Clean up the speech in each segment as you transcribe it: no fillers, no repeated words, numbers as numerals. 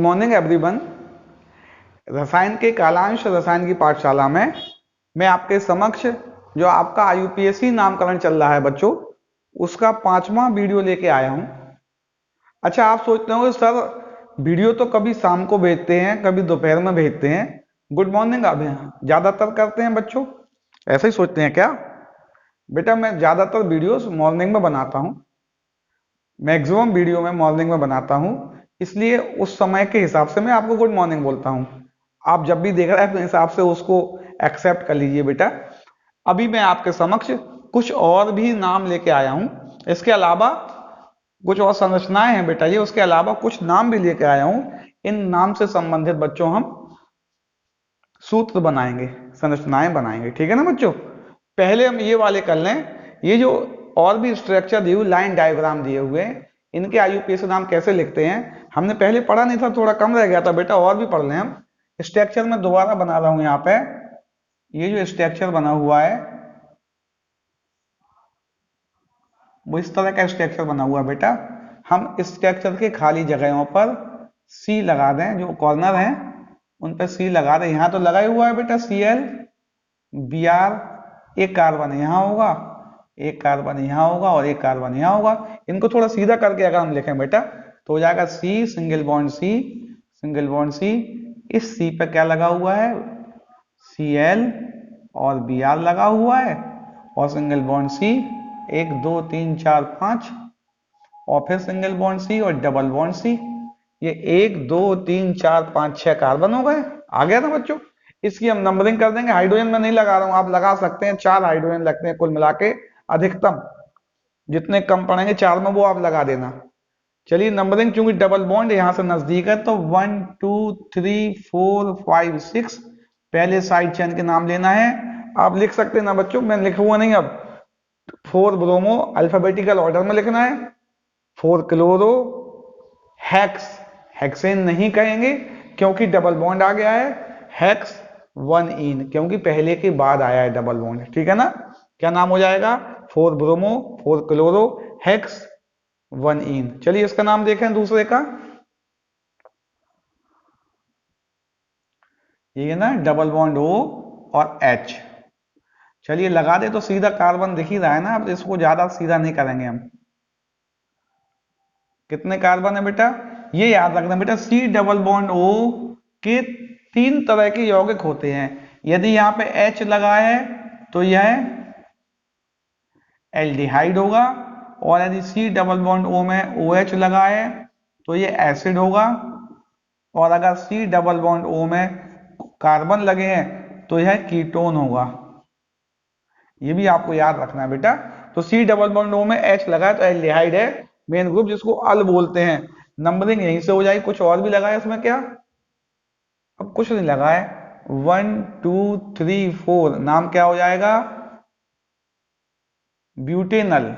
Morning everyone. रसायन के कालांश रसायन की पाठशाला में मैं आपके समक्ष जो आपका आईयूपीएससी नामकरण चल रहा है बच्चों, उसका 5वां वीडियो लेके आया हूं। अच्छा, आप सोचते होंगे सर वीडियो तो कभी शाम को भेजते हैं, कभी दोपहर में भेजते हैं, गुड मॉर्निंग आप ज्यादातर करते हैं बच्चों, ऐसे ही सोचते हैं क्या? बेटा मैं ज्यादातर वीडियोस मॉर्निंग में बनाता हूं, मैक्सिमम वीडियो में मॉर्निंग में बनाता हूं, इसलिए उस समय के हिसाब से मैं आपको गुड मॉर्निंग बोलता हूं। आप जब भी देख रहे हैं अपने हिसाब से उसको एक्सेप्ट कर लीजिए बेटा। अभी मैं आपके समक्ष कुछ और भी नाम लेके आया हूं, इसके अलावा कुछ और संरचनाएं हैं बेटा ये, उसके अलावा कुछ नाम भी लेके आया हूं। इन नाम से संबंधित बच्चों हम सूत्र बनाएंगे, संरचनाएं बनाएंगे, ठीक है ना बच्चों। पहले हम ये वाले कर लें, ये जो और भी स्ट्रक्चर दिए हुए, लाइन डायग्राम दिए हुए हैं, इनके आईयूपीएससी नाम कैसे लिखते हैं हमने पहले पढ़ा नहीं था, थोड़ा कम रह गया था बेटा, और भी पढ़ लें हम। स्ट्रक्चर में दोबारा बना रहा हूं यहाँ पे, ये जो स्ट्रक्चर बना हुआ है वो इस तरह का स्ट्रक्चर बना हुआ है बेटा। हम इस स्ट्रक्चर के खाली जगहों पर सी लगा दें, जो कॉर्नर हैं उन पर सी लगा दें। यहां तो लगा ही हुआ है बेटा Cl Br, एक कार्बन यहां होगा, एक कार्बन यहां होगा और एक कार्बन यहां होगा। इनको थोड़ा सीधा करके अगर हम लिखें बेटा तो हो जाएगा C single bond C single bond C। इस C पे क्या लगा हुआ है? Cl और Br लगा हुआ है और सिंगल बॉन्ड C, 1 2 3 4 5 और फिर सिंगल बॉन्ड C और डबल बॉन्ड C। ये 1 2 3 4 5 6 कार्बन हो गए। आ गया ना बच्चों? इसकी हम नंबरिंग कर देंगे। हाइड्रोजन में नहीं लगा रहा हूं, आप लगा सकते हैं, 4 हाइड्रोजन लगते हैं कुल मिला के, अधिकतम जितने कम पड़ेंगे 4 में वो आप लगा देना। चलिए नंबरिंग, चूंकि डबल बॉन्ड यहां से नजदीक है तो 1 2 3 4 5 6 पहले साइड चेन के नाम लेना है। आप लिख सकते हैं ना बच्चों, मैं लिखा हुआ नहीं अब। 4 ब्रोमो अल्फाबेटिकल ऑर्डर में लिखना है, 4 क्लोरो हेक्स, हेक्सेन नहीं कहेंगे क्योंकि डबल बॉन्ड आ गया है, हेक्स 1 इन क्योंकि पहले के बाद आया है डबल बॉन्ड, ठीक है ना। क्या नाम हो जाएगा? 4 ब्रोमो 4 क्लोरो हेक्स 1 इन। चलिए इसका नाम देखें दूसरे का, ये है ना डबल बॉन्ड O और H। चलिए लगा दे तो सीधा कार्बन दिख ही रहा है ना, अब इसको ज्यादा सीधा नहीं करेंगे हम। कितने कार्बन है बेटा? ये याद रखना बेटा, C डबल बॉन्ड O के 3 तरह के यौगिक होते हैं। यदि यहाँ पे H लगा है तो यह एल्डिहाइड होगा, और यदि C डबल बॉन्ड O में OH लगा है तो ये एसिड होगा, और अगर C डबल बॉन्ड O में कार्बन लगे हैं तो यह कीटोन होगा। ये भी आपको याद रखना है बेटा। तो C डबल बॉन्ड O में H लगा है तो एल्डिहाइड है, मेन ग्रुप जिसको अल बोलते हैं। नंबरिंग यहीं से हो जाएगी। कुछ और भी लगा है इसमें क्या? अब कुछ नहीं लगा है। 1 2 3 4 नाम क्या हो जाएगा? ब्यूटेनल।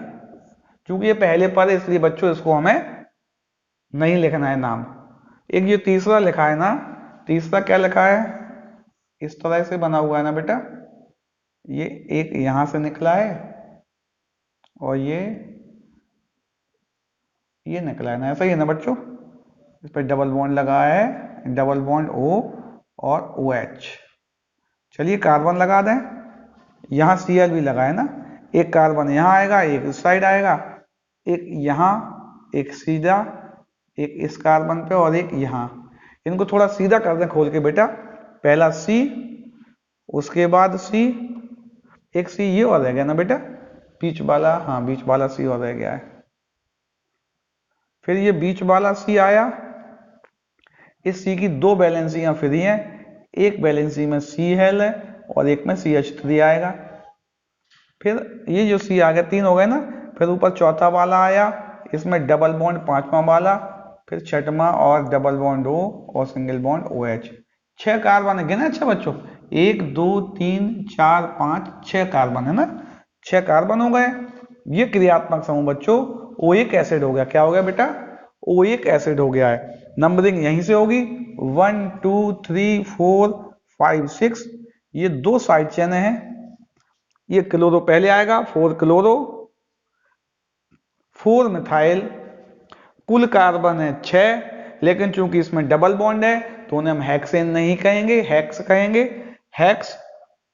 क्योंकि ये पहले पर है इसलिए बच्चों इसको हमें नहीं लिखना है नाम। एक ये तीसरा लिखा है ना, तीसरा क्या लिखा है? इस तरह से बना हुआ है ना बेटा, ये एक यहां से निकला है और ये निकला है ना, ऐसा ही है ना बच्चों। इस पर डबल बॉन्ड लगा है, डबल बॉन्ड O और OH। चलिए कार्बन लगा दें, यहां Cl भी लगा है ना, एक कार्बन यहां आएगा, एक इस साइड आएगा, एक यहां, एक सीधा, एक इस कार्बन पे और एक यहां। इनको थोड़ा सीधा कर दें खोल के बेटा, पहला C, उसके बाद C, एक C ये और रह गया ना बेटा, बीच वाला, हाँ बीच वाला C और रह गया है। फिर ये बीच वाला C आया, इस C की 2 वैलेंसियां फ्री हैं, एक वैलेंसी में Cl है और एक में CH3 आएगा। फिर ये जो C आ गया, 3 हो गए ना। फिर ऊपर चौथा वाला आया, इसमें डबल बॉन्ड 5वां वाला, फिर 6वां और डबल बॉन्ड O और सिंगल बॉन्ड OH। 6 कार्बन है, गिना अच्छा बच्चों, 1 2 3 4 5 6 कार्बन है ना, 6 कार्बन हो गए। ये क्रियात्मक समूह बच्चों ओइक एसिड हो गया। क्या हो गया बेटा? ओइक एसिड हो गया है। नंबरिंग यहीं से होगी, 1 2 3 4 5 6। ये 2 साइड चेन है, ये क्लोरो पहले आएगा, 4 क्लोरो 4 मिथाइल, कुल कार्बन है 6, लेकिन चूंकि इसमें डबल बॉन्ड है तो उन्हें हम हेक्सेन नहीं कहेंगे, हेक्स कहेंगे। हेक्स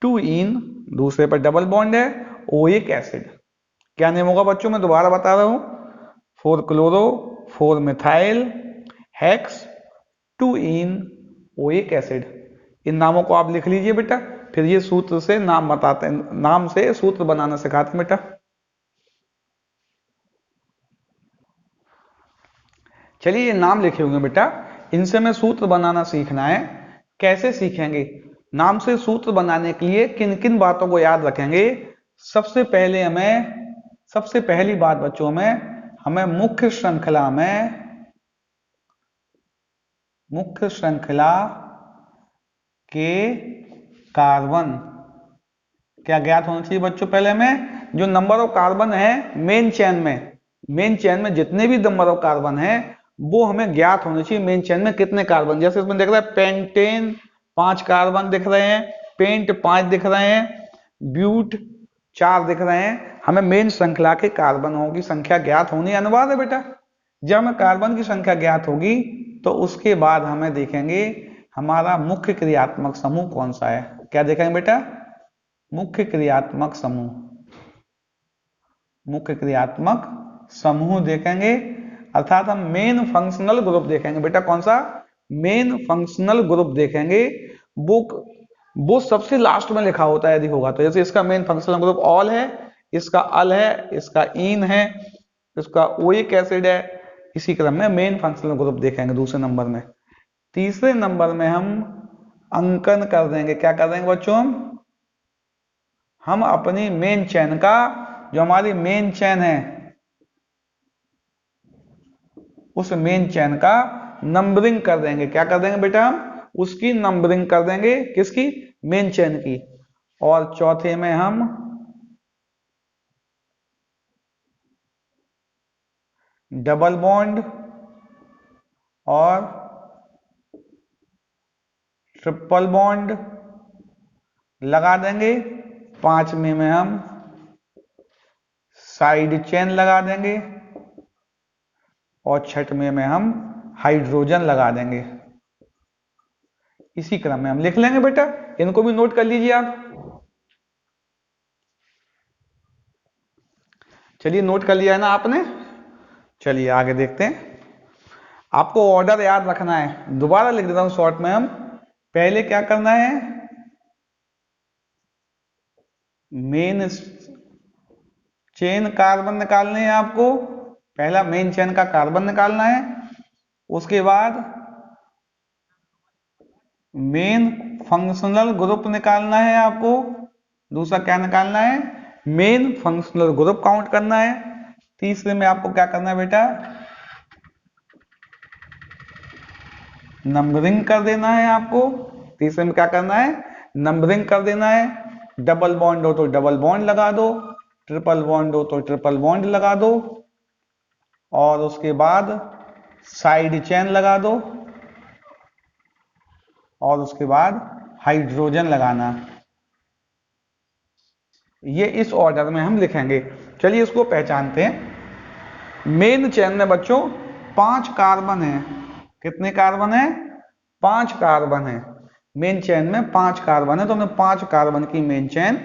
2 इन, दूसरे पर डबल बॉन्ड है, ओइक एसिड। क्या नेम होगा बच्चों, मैं दोबारा बता रहा हूं, 4 क्लोरो 4 मिथाइल हेक्स 2 इन ओइक एसिड। इन नामों को आप लिख लीजिए बेटा, फिर ये सूत्र से नाम बताते हैं, नाम से सूत्र बनाना सिखाते हैं बेटा। चलिए ये नाम लिखे होंगे बेटा, इनसे मैं सूत्र बनाना सीखना है। कैसे सीखेंगे, नाम से सूत्र बनाने के लिए किन किन बातों को याद रखेंगे। सबसे पहली बात बच्चों में, हमें मुख्य श्रृंखला के कार्बन क्या ज्ञात होना चाहिए बच्चों। पहले में जो नंबर ऑफ कार्बन है मेन चेन में जितने भी नंबर ऑफ कार्बन है वो हमें ज्ञात होने चाहिए। मेन चेन में कितने कार्बन, जैसे इसमें दिख रहा है पेंटेन 5 कार्बन दिख रहे हैं, पेंट 5 दिख रहे हैं, ब्यूट 4 दिख रहे हैं। हमें मेन श्रृंखला के कार्बनों की संख्या ज्ञात होनी अनिवार्य है बेटा। जब हमें कार्बन की संख्या ज्ञात होगी तो उसके बाद हमें देखेंगे हमारा मुख्य क्रियात्मक समूह कौन सा है। क्या देखेंगे बेटा, मुख्य क्रियात्मक समूह देखेंगे, अर्थात हम मेन फंक्शनल ग्रुप देखेंगे बेटा। कौन सा, मेन फंक्शनल ग्रुप देखेंगे। वो सबसे लास्ट में लिखा होता है यदि होगा तो, जैसे इसका मेन फंक्शनल ग्रुप ऑल है, इसका अल है, इसका इन है, इसका ओइक एसिड है। इसी क्रम में मेन फंक्शनल ग्रुप देखेंगे दूसरे नंबर में। तीसरे नंबर में हम अंकन कर देंगे। क्या कर देंगे बच्चों, हम अपनी मेन चेन का, जो हमारी मेन चेन है उस मेन चेन का नंबरिंग कर देंगे। क्या कर देंगे बेटा, हम उसकी नंबरिंग कर देंगे, किसकी, मेन चेन की। और चौथे में हम डबल बॉन्ड और ट्रिपल बॉन्ड लगा देंगे। पांचवें में हम साइड चेन लगा देंगे और छठवें में हम हाइड्रोजन लगा देंगे। इसी क्रम में हम लिख लेंगे बेटा, इनको भी नोट कर लीजिए आप। चलिए नोट कर लिया है ना आपने, चलिए आगे देखते हैं। आपको ऑर्डर याद रखना है, दोबारा लिख देता हूं शॉर्ट में। हम पहले क्या करना है, मेन चेन कार्बन निकालने हैं आपको। पहला मेन चेन का कार्बन निकालना है, उसके बाद मेन फंक्शनल ग्रुप निकालना है आपको। दूसरा क्या निकालना है, मेन फंक्शनल ग्रुप काउंट करना है। तीसरे में आपको क्या करना है बेटा, नंबरिंग कर देना है आपको। तीसरे में क्या करना है, नंबरिंग कर देना है। डबल बॉन्ड हो तो डबल बॉन्ड लगा दो, ट्रिपल बॉन्ड हो तो ट्रिपल बॉन्ड लगा दो, और उसके बाद साइड चेन लगा दो, और उसके बाद हाइड्रोजन लगाना। ये इस ऑर्डर में हम लिखेंगे। चलिए इसको पहचानते हैं। मेन चेन में बच्चों 5 कार्बन है। कितने कार्बन है, 5 कार्बन है। मेन चेन में 5 कार्बन है, तो हमने 5 कार्बन की मेन चेन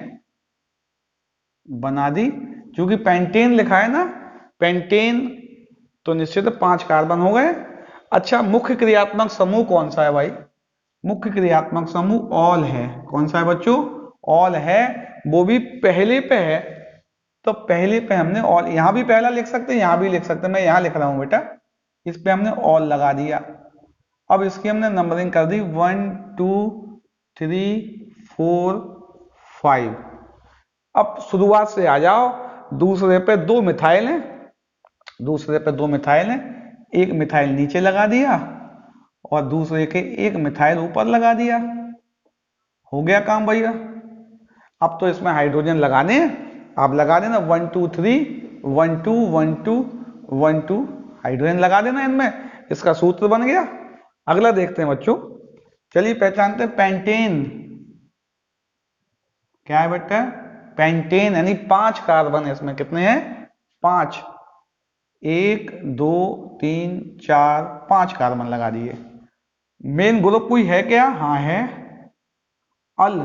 बना दी। क्योंकि पेंटेन लिखा है ना, पेंटेन तो निश्चित 5 कार्बन हो गए। अच्छा, मुख्य क्रियात्मक समूह कौन सा है भाई, मुख्य क्रियात्मक समूह ऑल है। कौन सा है बच्चों, ऑल है। वो भी पहले पे है, तो पहले पे हमने ऑल, यहां भी पहला लिख सकते हैं, यहां भी लिख सकते हैं। मैं यहां लिख रहा हूं बेटा, इस पे हमने ऑल लगा दिया। अब इसकी हमने नंबरिंग कर दी 1 2 3 4 5। अब शुरुआत से आ जाओ, दूसरे पे 2 मिथाइल हैं, दूसरे पे 2 मिथाइल हैं। एक मिथाइल नीचे लगा दिया और दूसरे के एक मिथाइल ऊपर लगा दिया। हो गया काम भैया। अब तो इसमें हाइड्रोजन लगाने हैं, आप लगा देना 1 2 3 1 2 1 2 1 2 हाइड्रोजन लगा देना इनमें। इसका सूत्र बन गया। अगला देखते हैं बच्चों, चलिए पहचानते हैं पेंटेन। क्या है बेटा, पेंटेन, यानी 5 कार्बन है इसमें। कितने हैं, 5, 1 2 3 4 5 कार्बन लगा दिए। मेन ग्रुप कोई है क्या? हाँ है, अल।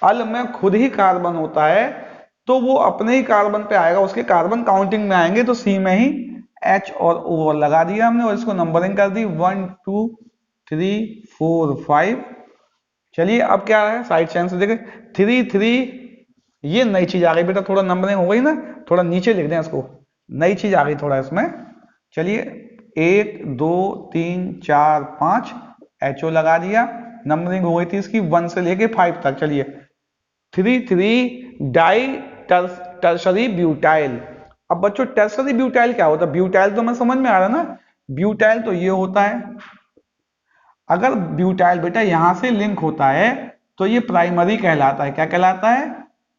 अल में खुद ही कार्बन होता है तो वो अपने ही कार्बन पे आएगा, उसके कार्बन काउंटिंग में आएंगे, तो सी में ही H और O लगा दिया हमने और इसको नंबरिंग कर दी 1 2 3 4 5। चलिए अब क्या है, साइड चेन से देखें 3 3, ये नई चीज आ गई बेटा, थोड़ा नंबरिंग हो गई ना, थोड़ा नीचे लिख दें इसको, नई चीज आ गई थोड़ा इसमें। चलिए 1 2 3 4 5 HO लगा दिया, नंबरिंग हो गई थी इसकी 1 से लेके 5 तक। चलिए 3 3 डाई टर्सरी ब्यूटाइल। अब बच्चों टर्सरी ब्यूटाइल क्या होता है? ब्यूटाइल तो मैं समझ में आ रहा ना, ब्यूटाइल तो ये होता है, अगर ब्यूटाइल बेटा यहां से लिंक होता है तो ये प्राइमरी कहलाता है। क्या कहलाता है?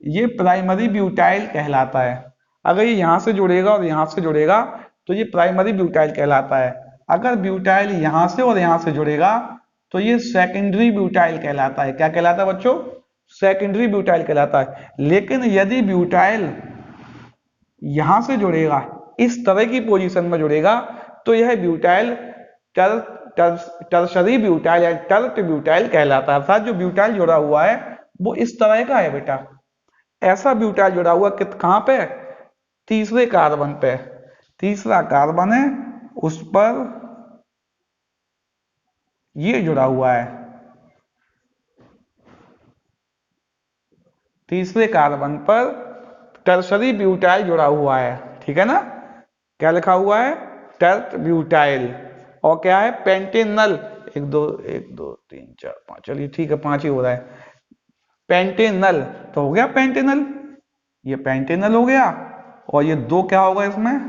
ये प्राइमरी ब्यूटाइल कहलाता है। अगर ये यहां से जुड़ेगा और यहां से जुड़ेगा तो ये प्राइमरी ब्यूटाइल कहलाता है। अगर ब्यूटाइल यहां से और यहां से जुड़ेगा तो ये सेकेंडरी ब्यूटाइल कहलाता है। क्या कहलाता है बच्चों? सेकेंडरी ब्यूटाइल कहलाता है। लेकिन यदि ब्यूटाइल यहां से जुड़ेगा, इस तरह की पोजीशन में जुड़ेगा, तो यह ब्यूटाइल टर्सरी ब्यूटाइल या टर्ट ब्यूटाइल कहलाता है। अर्थात जो ब्यूटाइल जुड़ा हुआ है वो इस तरह का है बेटा, ऐसा ब्यूटाइल जुड़ा हुआ कहां पे? तीसरे कार्बन पे। तीसरा कार्बन है उस पर ये जुड़ा हुआ है, तीसरे कार्बन पर टर्सरी ब्यूटाइल जुड़ा हुआ है। ठीक है ना? क्या लिखा हुआ है? Tert butyl. और क्या है? पेंटेनल। 1 2 1 2 3 4 5, चलिए ठीक है 5 ही हो रहा है। पेंटेनल तो हो गया पेंटेनल, ये पेंटेनल हो गया। और ये 2 क्या होगा इसमें?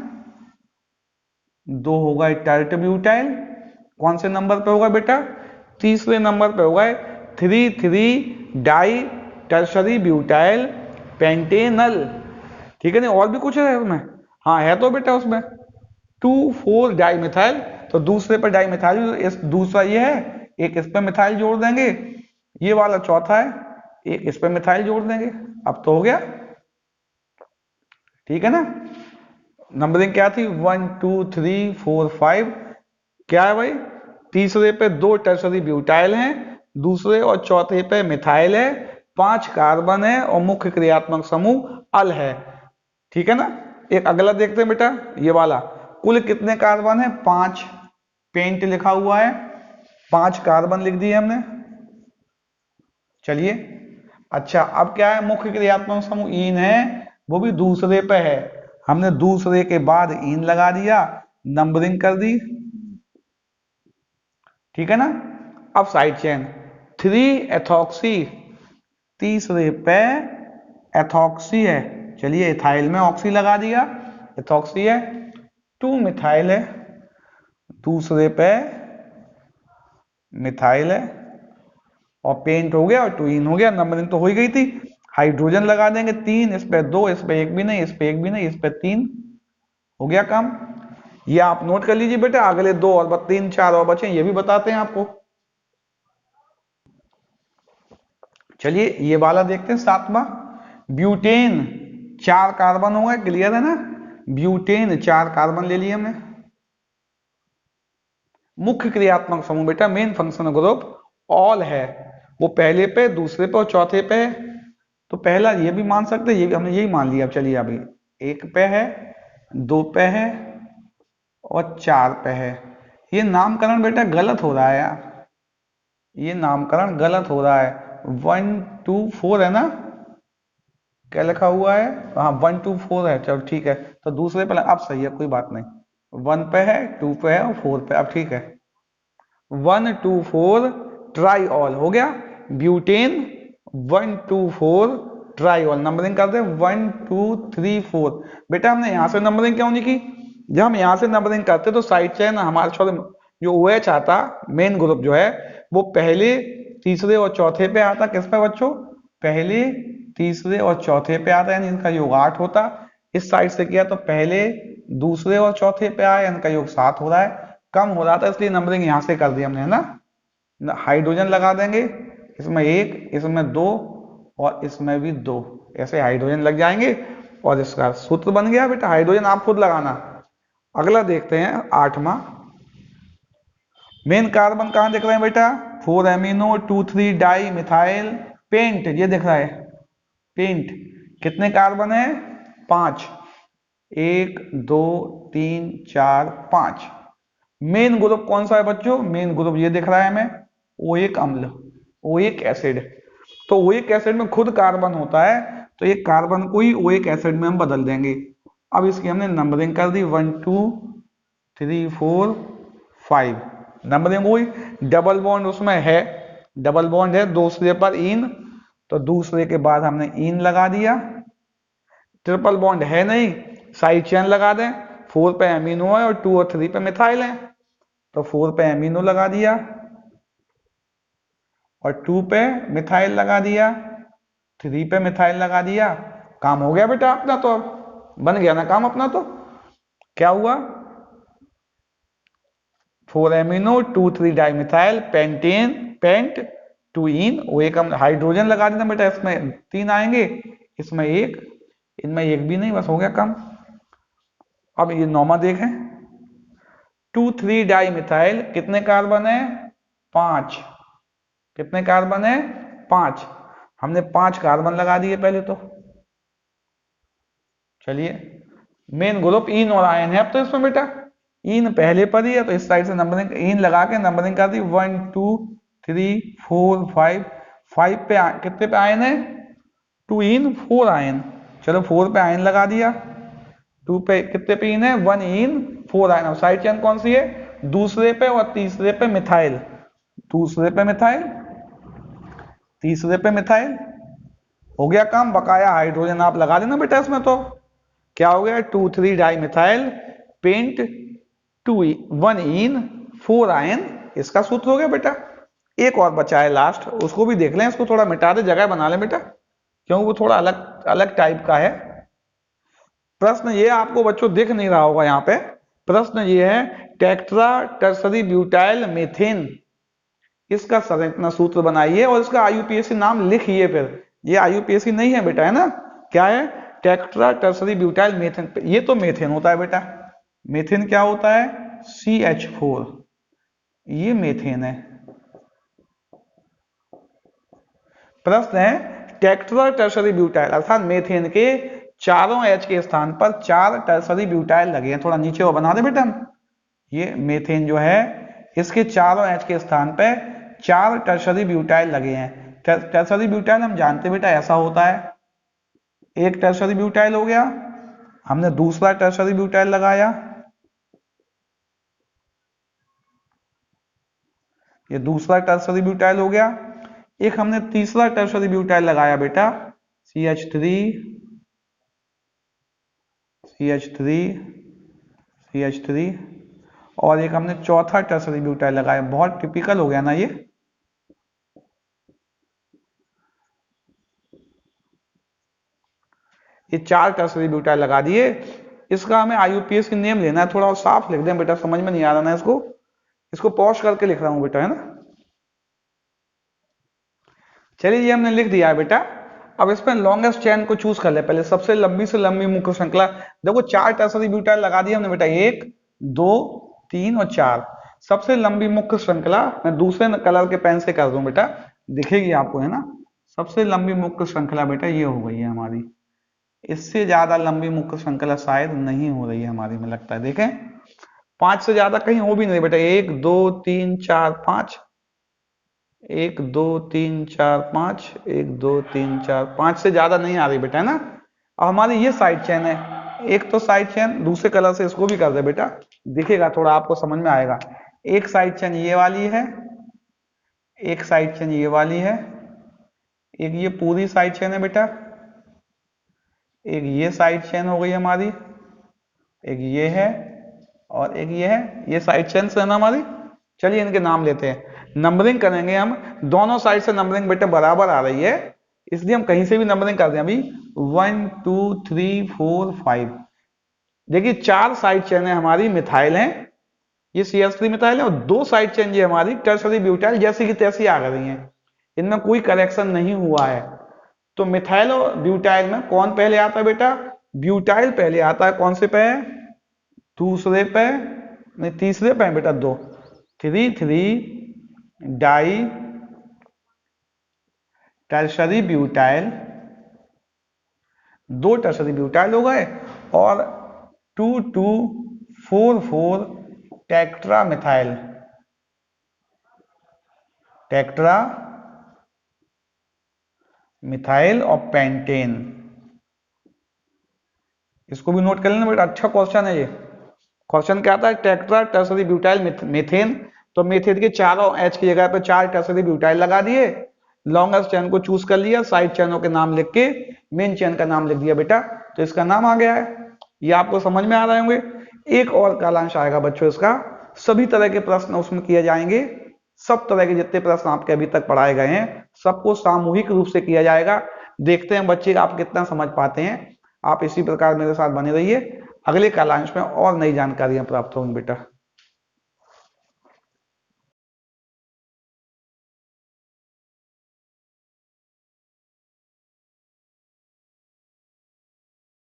2 होगा टर्ट ब्यूटाइल। कौन से नंबर पे होगा बेटा? तीसरे नंबर पे होगा 3 3 डाई टर्सरी ब्यूटाइल पेंटेनल। ठीक है ना? और भी कुछ है उसमें? हाँ है तो बेटा उसमें 2 4 डाई मिथाइल, तो दूसरे पर डाई मिथाइल, इस दूसरा ये है, एक इस पर मिथाइल जोड़ देंगे, ये वाला चौथा है, एक इस पर मिथाइल जोड़ देंगे। अब तो हो गया। ठीक है ना? नंबरिंग क्या थी? 1 2 3 4 5। क्या है भाई? तीसरे पे 2 टर्सरी ब्यूटाइल हैं, दूसरे और चौथे पे मिथाइल है, 5 कार्बन है और मुख्य क्रियात्मक समूह अल है। ठीक है ना? एक अगला देखते हैं बेटा, ये वाला। कुल कितने कार्बन है? 5। पेंट लिखा हुआ है, 5 कार्बन लिख दिए हमने। चलिए अच्छा अब क्या है? मुख्य क्रियात्मक समूह ईन है, वो भी दूसरे पे है, हमने दूसरे के बाद ईन लगा दिया, नंबरिंग कर दी। ठीक है ना? अब साइड चेन 3 एथॉक्सी, तीसरे पे एथॉक्सी है, चलिए इथाइल में ऑक्सी लगा दिया, एथॉक्सी है। 2 मिथाइल है, दूसरे पे मिथाइल है और पेंट हो गया और 2 इन हो गया, नंबरिंग तो हो ही गई थी। हाइड्रोजन लगा देंगे 3, इस पे 2, इस पे 1 भी नहीं, इस पे 1 भी नहीं, इस पे 3, हो गया काम। ये आप नोट कर लीजिए बेटा, अगले 2 और 3 4 और बचे, ये भी बताते हैं आपको। चलिए ये वाला देखते हैं 7वां, ब्यूटेन। 4 कार्बन हो गए, क्लियर है ना? ब्यूटेन 4 कार्बन ले लिए हमने। मुख्य क्रियात्मक समूह बेटा मेन फंक्शनल ग्रुप ऑल है, वो पहले पे, दूसरे पे और चौथे पे है। तो पहला ये भी मान सकते हैं, ये भी हमने यही मान लिया। अब चलिए अभी 1 पे है, 2 पे है और 4 पे है। ये नामकरण बेटा गलत हो रहा है यार, ये नामकरण गलत हो रहा है। 1 2 4 है ना? क्या लिखा हुआ है? हाँ 1 2 4 है, चलो ठीक है। तो दूसरे पे अब सही है, कोई बात नहीं। 1 पे है, 2 पे है और 4 पे, अब ठीक है। 1 2 4 ट्राईऑल हो गया, ब्यूटेन 1 2 4 ट्राईऑल। नंबरिंग करते हैं 1 2 3 4। बेटा हमने यहां से नंबरिंग क्यों नहीं की? जब हम यहां से नंबरिंग करते तो साइड चेन हमारे जो OH आता, मेन ग्रुप जो है, वो पहले, तीसरे और चौथे पे आता। किस पे बच्चों? पहले, तीसरे और चौथे पे आता, यानी इनका योग 8 होता। इस साइड से किया तो पहले, दूसरे और चौथे पे आया, इनका योग 7 हो रहा है, कम हो रहा था, इसलिए नंबरिंग यहां से कर दी हमने, है ना? हाइड्रोजन लगा देंगे, इसमें 1, इसमें 2 और इसमें भी 2, ऐसे हाइड्रोजन लग जाएंगे और इसका सूत्र बन गया बेटा। हाइड्रोजन आप खुद लगाना, अगला देखते हैं 8वां। मेन कार्बन कहाँ दिख रहे हैं बेटा? 4 एमिनो 2 3 डाई मिथाइल पेंट, ये दिख रहा है पेंट। कितने कार्बन है? 5। 1 2 3 4 5। मेन ग्रुप कौन सा है बच्चों? मेन ग्रुप ये दिख रहा है हमें, ओइक अम्ल, ओइक एसिड। तो ओइक एसिड में खुद कार्बन होता है, तो एक कार्बन को ही ओइक एसिड में हम बदल देंगे। अब इसकी हमने नंबरिंग कर दी 1 2 3 4 5, नंबरिंग हुई। डबल बॉन्ड उसमें है, डबल बॉन्ड है दूसरे पर इन, तो दूसरे के बाद हमने इन लगा दिया। ट्रिपल बॉन्ड है नहीं, साइड चेन लगा दें। 4 पे एमिनो है और 2 और 3 पे मिथाइल है, तो 4 पे एमिनो लगा दिया और 2 पे मिथाइल लगा दिया, 3 पे मिथाइल लगा दिया। काम हो गया बेटा अपना, तो अब बन गया ना काम अपना। तो क्या हुआ? 4 amino 2 3 dimethyl pentane pent 2 इन, वो एक हम हाइड्रोजन लगा देना बेटा। इसमें 3 आएंगे, इसमें 1, इनमें 1 भी नहीं, बस हो गया काम। अब ये 9वां देखें। 2 3 डाई मिथाइल, कितने कार्बन है? 5। कितने कार्बन है? 5। हमने 5 कार्बन लगा दिए पहले तो। चलिए, मेन ग्रुप इन और आयन है अब तो इसमें बेटा। इन पहले पर ही है, तो इस साइड से नंबरिंग इन लगा के नंबरिंग कर दी 1 2 3 4 5। 5 पे कितने पे आयन है? 2 इन 4 आयन। चलो 4 पे आयन लगा दिया। 2 पे कितने पे इन है? 1 इन 4 आयन। और साइड चेन कौन सी है? दूसरे पे और तीसरे पे मिथाइल, दूसरे पे मिथाइल, तीसरे पे मिथाइल। हो गया काम। बकाया हाइड्रोजन आप लगा देना बेटा इसमें। तो क्या हो गया? 2 3 डाई मिथाइल पेंट 2 1 इन 4 आयन, इसका सूत्र हो गया बेटा। एक और बचा है लास्ट, उसको भी देख लें। इसको थोड़ा मिटा दे, जगह बना लें बेटा, क्योंकि वो थोड़ा अलग अलग टाइप का है। प्रश्न ये आपको बच्चों दिख नहीं रहा होगा यहाँ पे। प्रश्न ये है टेट्रा टर्सरी ब्यूटाइल मीथेन, इसका संरचना सूत्र बनाइए और इसका आईयूपीएसी नाम लिखिए। फिर ये आईयूपीएसी नहीं है बेटा, है ना? क्या है? Tetra tertiary butyl methane. ये तो मीथेन होता है बेटा। मीथेन क्या होता है? CH4, ये मीथेन है। प्रश्न है टेट्रा टर्सरी ब्यूटाइल अर्थात मीथेन के चारों H के स्थान पर 4 टर्सरी ब्यूटाइल लगे हैं। थोड़ा नीचे वो बना दे बेटा। ये मीथेन जो है, इसके चारों H के स्थान पे 4 टर्सरी ब्यूटाइल लगे हैं। टर्सरी ब्यूटाइल हम जानते बेटा ऐसा होता है, एक टर्सरी ब्यूटाइल हो गया, हमने दूसरा टर्सरी ब्यूटाइल लगाया, ये दूसरा टर्सरी ब्यूटाइल हो गया। एक हमने तीसरा टर्सरी ब्यूटाइल लगाया बेटा, CH3 CH3 CH3, और एक हमने चौथा टर्सरी ब्यूटाइल लगाया। बहुत टिपिकल हो गया ना ये। ये 4 टर्सरी ब्यूटाइल लगा दिए। इसका हमें आईयूपीएस की नेम लेना है, थोड़ा और साफ लिख दें बेटा, समझ में नहीं आ रहा ना इसको। इसको पॉज करके लिख रहा हूं बेटा, है ना? चलिए ये हमने लिख दिया है बेटा। अब इसमें लॉन्गेस्ट चेन को चूज कर ले पहले, सबसे लंबी से लंबी मुख्य श्रृंखला। देखो 4 टर्सरी ब्यूटाइल लगा दिया हमने बेटा, 1 2 3 और 4। सबसे लंबी मुख्य श्रृंखला मैं दूसरे कलर के पेन से कर दूं बेटा, दिखेगी आपको, है ना? सबसे लंबी मुख्य श्रृंखला बेटा ये हो गई है हमारी। इससे ज्यादा लंबी मुख्य श्रृंखला शायद नहीं हो रही है हमारी में, लगता है। देखें 5 से ज्यादा कहीं हो भी नहीं बेटा। 1 2 3 4 5, 1 2 3 4 5, 1 2 3 4 5 से ज्यादा नहीं आ रही बेटा, है ना? अब हमारी ये साइड चेन है, एक तो साइड चेन दूसरे कलर से इसको भी कर दे बेटा, दिखेगा, थोड़ा आपको समझ में आएगा। एक साइड चेन ये वाली है, एक साइड चेन ये वाली है, एक ये पूरी साइड चेन है बेटा, एक ये साइड चेन हो गई हमारी, एक ये है और एक ये है। ये साइड चेन्स है ना हमारी। चलिए इनके नाम लेते हैं, नंबरिंग करेंगे हम। दोनों साइड से नंबरिंग बेटा बराबर आ रही है, इसलिए हम कहीं से भी नंबरिंग कर दें। अभी 1 2 3 4 5। देखिए 4 साइड चेन है हमारी मिथाइल हैं, ये CH3 मिथाइल है, और 2 साइड चेन ये हमारी टर्सरी ब्यूटाइल जैसी की तैसी आ गई हैं, इनमें कोई करेक्शन नहीं हुआ है। तो मिथाइल और ब्यूटाइल में कौन पहले आता है बेटा? ब्यूटाइल पहले आता है। कौन से पे है? दूसरे पे नहीं, तीसरे पे बेटा 2, 3 di tertiary butyl, 2 tertiary butyl हो गए, और 2,2,4,4 टेक्ट्रा मिथाइल, टेक्ट्रा मिथाइल और पेंटेन। इसको भी नोट कर लेना बेटा, अच्छा क्वेश्चन है ये। क्वेश्चन क्या आता है, टेक्ट्रा टर्सरी ब्यूटाइल मीथेन, तो मीथेन के चारों एच की जगह पे 4 टर्सरी ब्यूटाइल लगा दिए, लॉन्गेस्ट चेन को चूज कर लिया, साइड चेनों के नाम लिख के मेन चेन का नाम लिख दिया बेटा, तो इसका नाम आ गया है। ये आपको समझ में आ रहे होंगे। एक और कालांश आएगा बच्चों इसका, सभी तरह के प्रश्न उसमें किए जाएंगे, सब तरह के जितने प्रश्न आपके अभी तक पढ़ाए गए हैं सबको सामूहिक रूप से किया जाएगा। देखते हैं बच्चे आप कितना समझ पाते हैं। आप इसी प्रकार मेरे साथ बने रहिए, अगले कालांश में और नई जानकारियां प्राप्त होंगी बेटा।